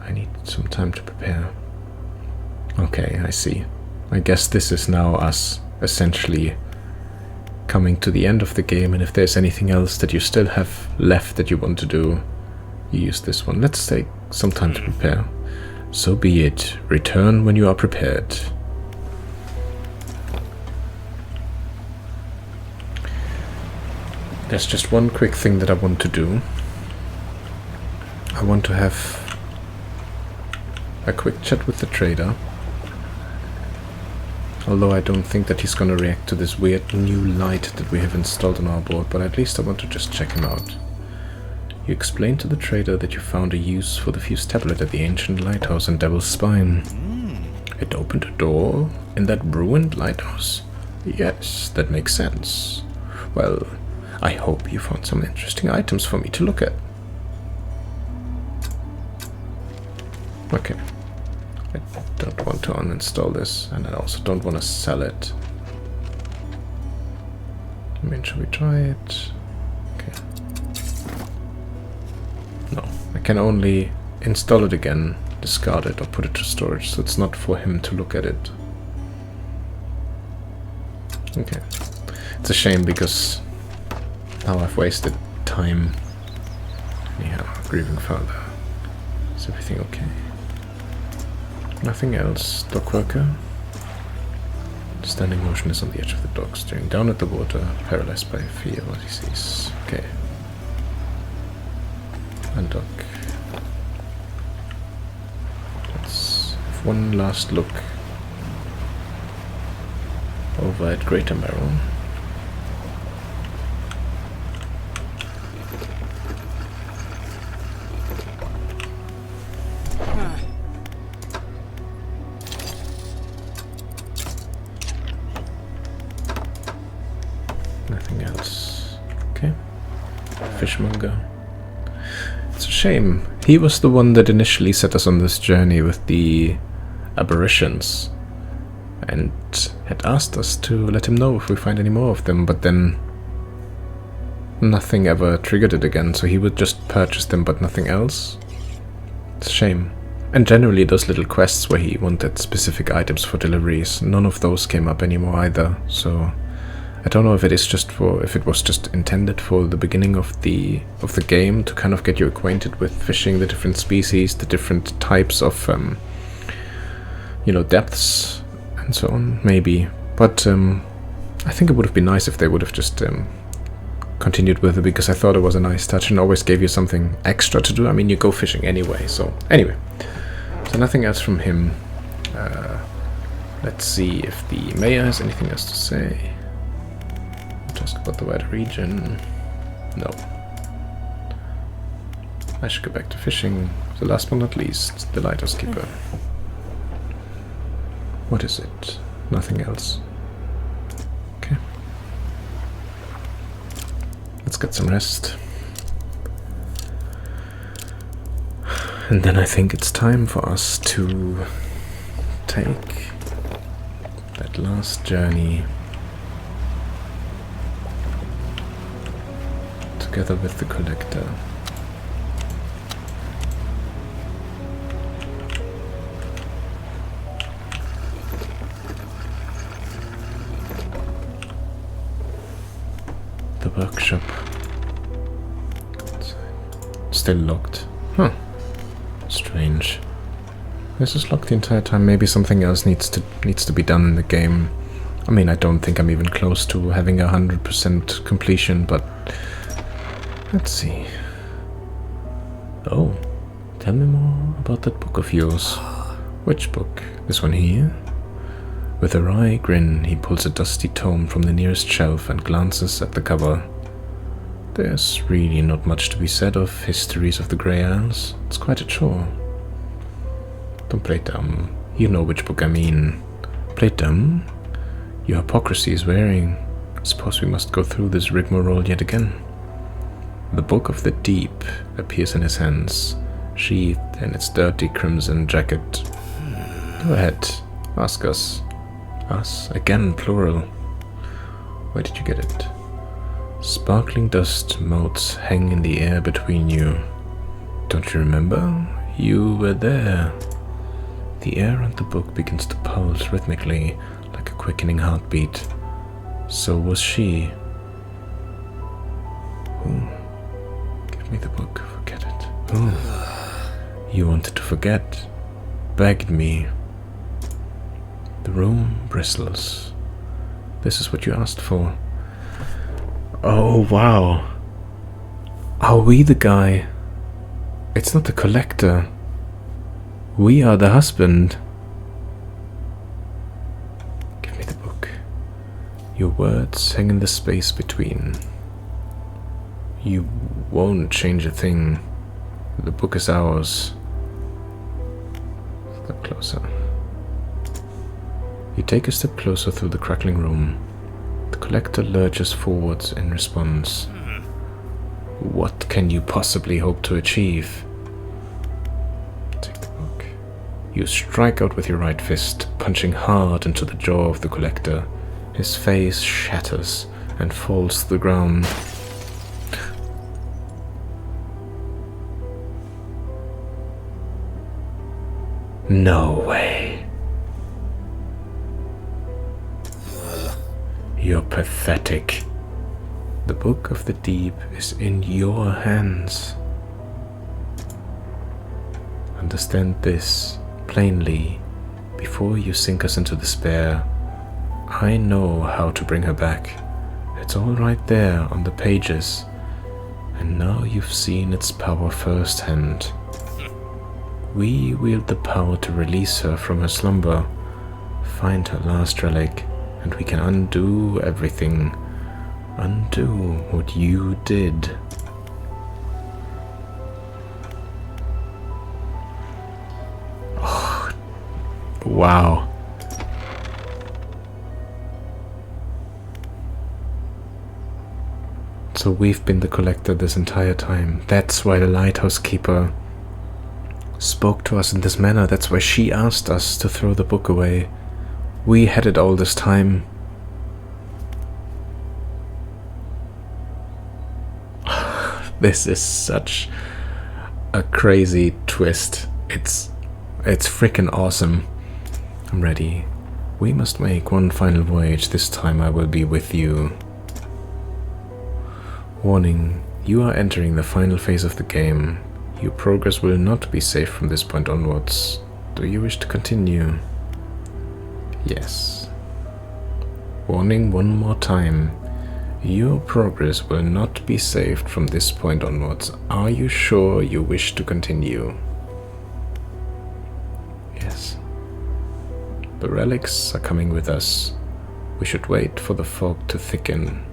I need some time to prepare. Okay, I see. I guess this is now us, essentially, coming to the end of the game, and if there's anything else that you still have left that you want to do, you use this one. Let's take some time to prepare. So be it. Return when you are prepared. There's just one quick thing that I want to do. I want to have a quick chat with the trader. Although I don't think that he's gonna react to this weird new light that we have installed on our board, but at least I want to just check him out. You explain to the trader that you found a use for the fused tablet at the ancient lighthouse in Devil's Spine. It opened a door in that ruined lighthouse. Yes, that makes sense. Well, I hope you found some interesting items for me to look at. Okay. I don't want to uninstall this, and I also don't want to sell it. I mean, should we try it? Okay. No, I can only install it again, discard it, or put it to storage, so it's not for him to look at it. Okay. It's a shame because now I've wasted time. Anyhow, grieving father. Is everything okay? Nothing else. Dock worker. Standing motionless on the edge of the dock, staring down at the water, paralyzed by fear what he sees. Okay. Undock. Let's have one last look over at Greater Merrill. Nothing else. Okay. Fishmonger. It's a shame. He was the one that initially set us on this journey with the aberrations and had asked us to let him know if we find any more of them, but then nothing ever triggered it again, so he would just purchase them but nothing else. It's a shame. And generally those little quests where he wanted specific items for deliveries, none of those came up anymore either, so I don't know if it is just for, if it was just intended for the beginning of the game to kind of get you acquainted with fishing, the different species, the different types of, you know, depths and so on, maybe. But I think it would have been nice if they would have just continued with it, because I thought it was a nice touch and always gave you something extra to do. I mean, you go fishing anyway, so anyway. So nothing else from him. Let's see if the mayor has anything else to say. Ask about the wider region. No. I should go back to fishing. The last but not least, the lighthouse keeper. What is it? Nothing else. Okay. Let's get some rest. And then I think it's time for us to take that last journey together with the collector. The workshop. Still locked. Huh. Strange. This is locked the entire time. Maybe something else needs to be done in the game. I mean, I don't think I'm even close to having 100% completion, but let's see. Oh, tell me more about that book of yours. Which book? This one here? With a wry grin, he pulls a dusty tome from the nearest shelf and glances at the cover. There's really not much to be said of Histories of the Grey Isles. It's quite a chore. Don't play dumb. You know which book I mean. Play dumb? Your hypocrisy is wearing. I suppose we must go through this rigmarole yet again. The Book of the Deep appears in his hands, sheathed in its dirty crimson jacket. Go ahead, ask us. Us, again plural. Where did you get it? Sparkling dust motes hang in the air between you. Don't you remember? You were there. The air and the book begins to pulse rhythmically, like a quickening heartbeat. So was she. Ooh. Give me the book, forget it. Ooh. You wanted to forget. Begged me. The room bristles. This is what you asked for. Oh, wow. Are we the guy? It's not the collector. We are the husband. Give me the book. Your words hang in the space between. You won't change a thing. The book is ours. Step closer. You take a step closer through the crackling room. The collector lurches forwards in response. What can you possibly hope to achieve? Take the book. You strike out with your right fist, punching hard into the jaw of the collector. His face shatters and falls to the ground. No way. You're pathetic. The Book of the Deep is in your hands. Understand this plainly before you sink us into despair. I know how to bring her back. It's all right there on the pages. And now you've seen its power firsthand. We wield the power to release her from her slumber, find her last relic, and we can undo everything. Undo what you did. Oh, wow. So we've been the collector this entire time. That's why the lighthouse keeper spoke to us in this manner. That's why she asked us to throw the book away. We had it all this time. This is such a crazy twist. It's freaking awesome. I'm ready. We must make one final voyage. This time I will be with you. Warning, you are entering the final phase of the game. Your progress will not be safe from this point onwards. Do you wish to continue? Yes. Warning one more time. Your progress will not be saved from this point onwards. Are you sure you wish to continue? Yes. The relics are coming with us. We should wait for the fog to thicken.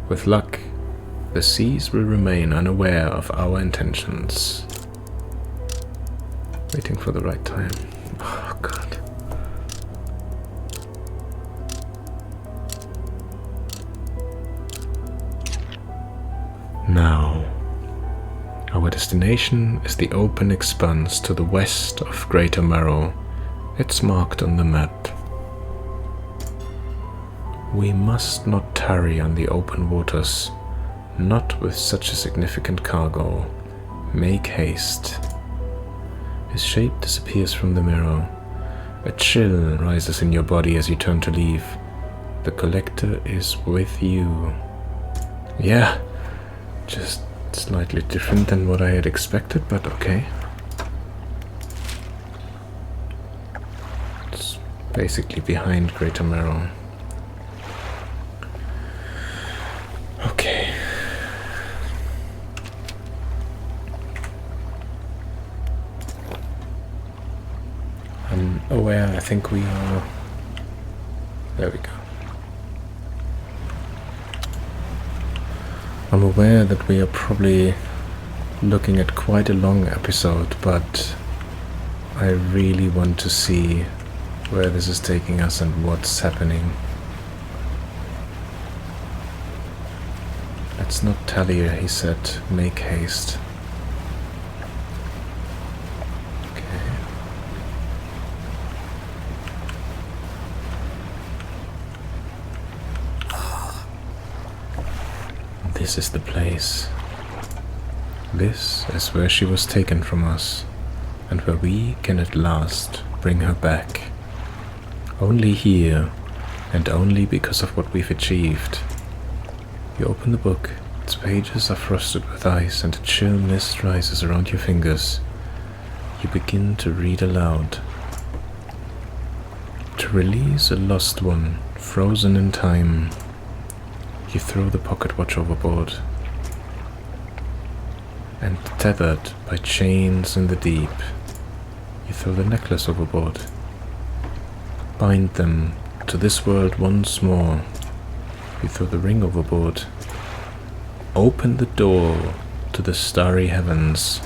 With luck, The seas will remain unaware of our intentions. Waiting for the right time. Oh, God. Now, our destination is the open expanse to the west of Greater Marrow. It's marked on the map. We must not tarry on the open waters, not with such a significant cargo. Make haste. His shape disappears from the mirror. A chill rises in your body as you turn to leave. The collector is with you. Yeah, just slightly different than what I had expected, but okay. It's basically behind Greater Marrow. Okay. I'm aware, I think we are... There we go. I'm aware that we are probably looking at quite a long episode, but I really want to see where this is taking us and what's happening. Let's not tally, he said. Make haste. Okay. This is the place. This is where she was taken from us, and where we can at last bring her back. Only here, and only because of what we've achieved. You open the book, its pages are frosted with ice, and a chill mist rises around your fingers. You begin to read aloud. To release a lost one, frozen in time. You throw the pocket watch overboard. And tethered by chains in the deep, you throw the necklace overboard. Bind them to this world once more. You throw the ring overboard. Open the door to the starry heavens.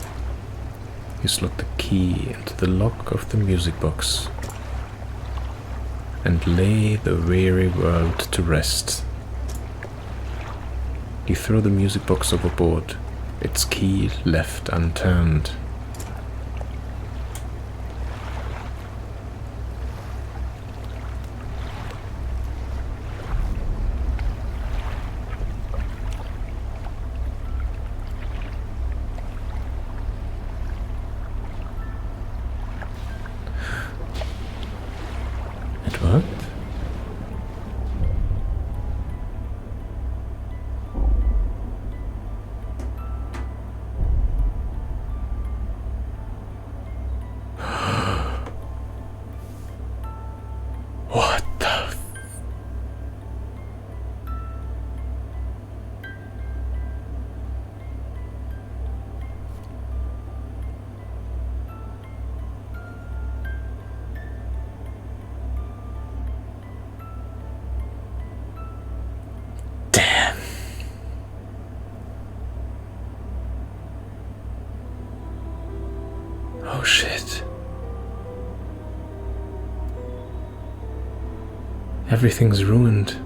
You slot the key into the lock of the music box and lay the weary world to rest. You throw the music box overboard, its key left unturned. It worked? What the Damn. Oh shit. Everything's ruined.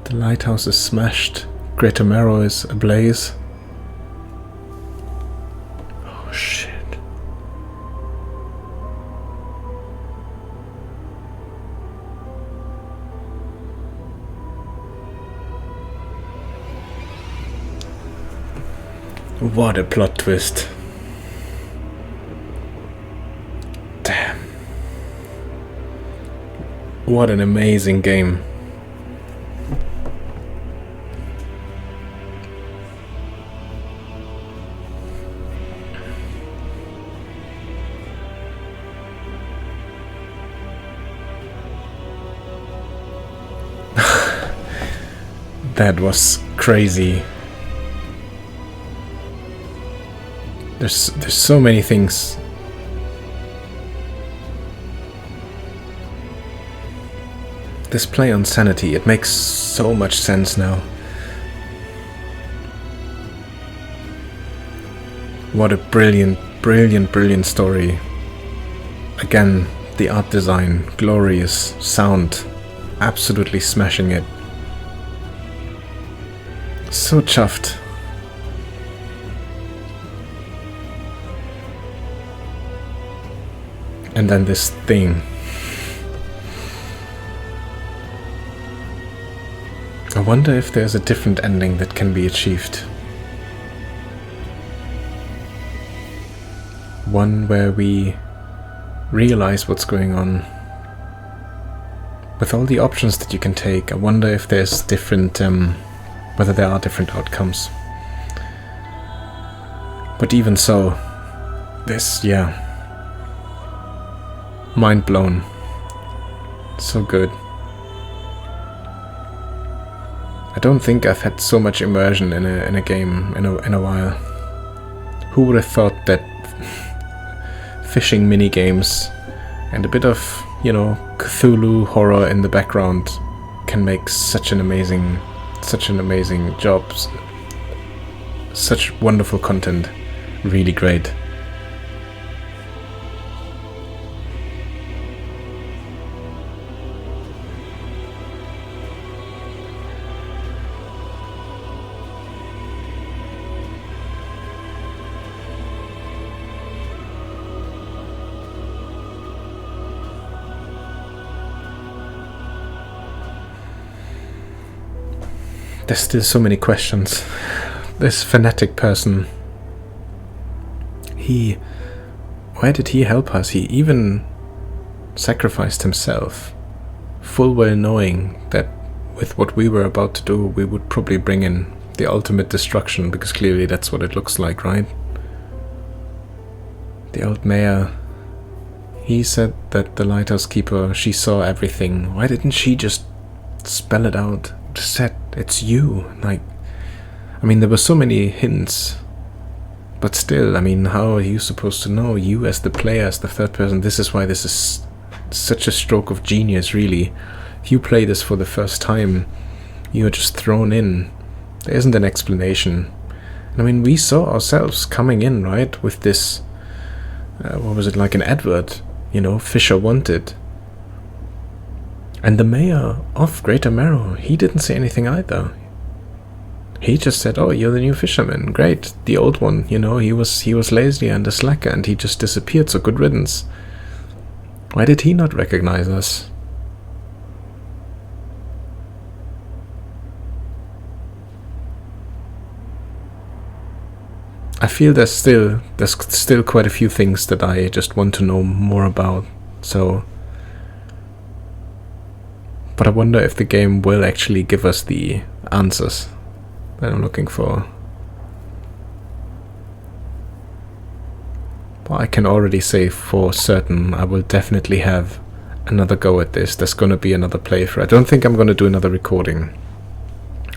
The lighthouse is smashed. Greater Marrow is ablaze. Oh shit. What a plot twist. Damn. What an amazing game. That was crazy. There's so many things. This play on sanity, it makes so much sense now. What a brilliant, brilliant, brilliant story. Again, the art design, glorious, sound, absolutely smashing it. So chuffed. And then this thing. I wonder if there's a different ending that can be achieved. One where we realize what's going on. With all the options that you can take, I wonder if there's different, whether there are different outcomes. But even so, this, yeah. Mind blown. So good. I don't think I've had so much immersion in a game in a while. Who would have thought that fishing mini games and a bit of, you know, Cthulhu horror in the background can make such an amazing job. Such wonderful content. Really great. There's still so many questions. This fanatic person, why did he help us? He even sacrificed himself, full well knowing that with what we were about to do, we would probably bring in the ultimate destruction, because clearly that's what it looks like, right? The old mayor, he said that the lighthouse keeper, she saw everything. Why didn't she just spell it out? Just said, it's you. Like, I mean, there were so many hints, but still, I mean, how are you supposed to know? You as the player, as the third person, this is why this is such a stroke of genius, really. If you play this for the first time, you're just thrown in. There isn't an explanation. And I mean, we saw ourselves coming in, right, with this, what was it, like an advert, you know, Fisher wanted. And the mayor of Greater Marrow, he didn't say anything either. He just said, oh, you're the new fisherman, great. The old one, you know, he was lazy and a slacker and he just disappeared, so good riddance. Why did he not recognize us? I feel there's still quite a few things that I just want to know more about, so... But I wonder if the game will actually give us the answers that I'm looking for. Well, I can already say for certain I will definitely have another go at this. There's going to be another playthrough. I don't think I'm going to do another recording.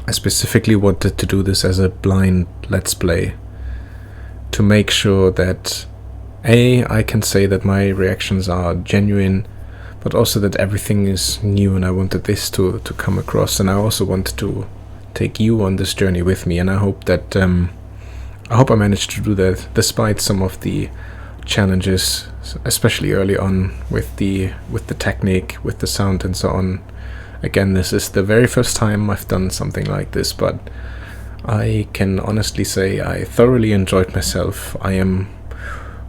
I specifically wanted to do this as a blind let's play, to make sure that I can say that my reactions are genuine, but also that everything is new, and I wanted this to come across, and I also wanted to take you on this journey with me, and I hope that I managed to do that despite some of the challenges, especially early on with the technique, with the sound and so on. Again, this is the very first time I've done something like this, but I can honestly say I thoroughly enjoyed myself. I am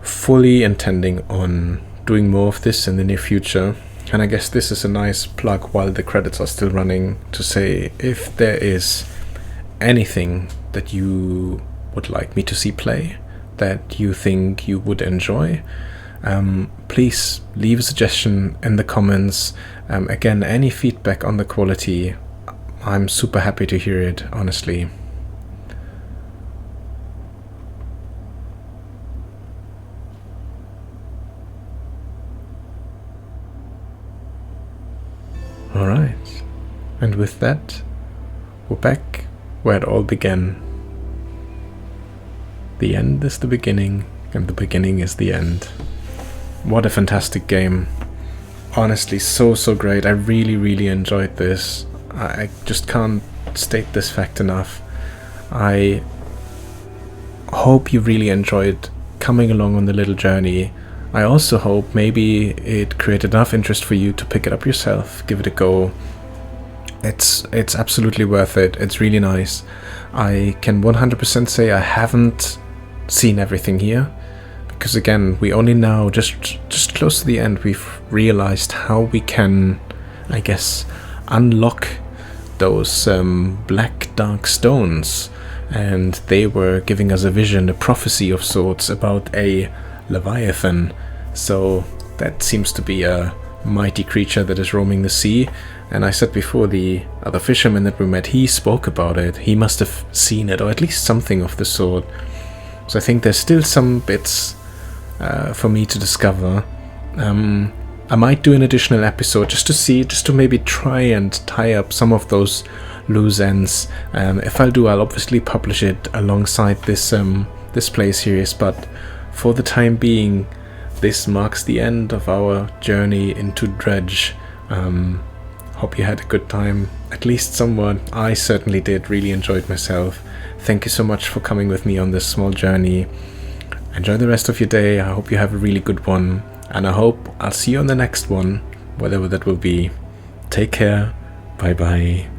fully intending on doing more of this in the near future, and I guess this is a nice plug while the credits are still running to say, if there is anything that you would like me to see play, that you think you would enjoy, please leave a suggestion in the comments. Again, any feedback on the quality, I'm super happy to hear it, honestly. Alright, and with that, we're back where it all began. The end is the beginning, and the beginning is the end. What a fantastic game. Honestly, so great. I really enjoyed this. I just can't state this fact enough. I hope you really enjoyed coming along on the little journey. I also hope maybe it created enough interest for you to pick it up yourself, give it a go. It's absolutely worth it. It's really nice. I can 100% say I haven't seen everything here, because again, we only now, just close to the end, we've realized how we can, I guess, unlock those black dark stones, and they were giving us a vision, a prophecy of sorts about a Leviathan. So that seems to be a mighty creature that is roaming the sea. And I said before, the other fisherman that we met, he spoke about it. He must have seen it, or at least something of the sort. So I think there's still some bits for me to discover. I might do an additional episode just to maybe try and tie up some of those loose ends. If I'll do, I'll obviously publish it alongside this play series, but for the time being, this marks the end of our journey into Dredge. Hope you had a good time, at least somewhat. I certainly did, really enjoyed myself. Thank you so much for coming with me on this small journey. Enjoy the rest of your day. I hope you have a really good one, and I hope I'll see you on the next one, whatever that will be. Take care. Bye bye.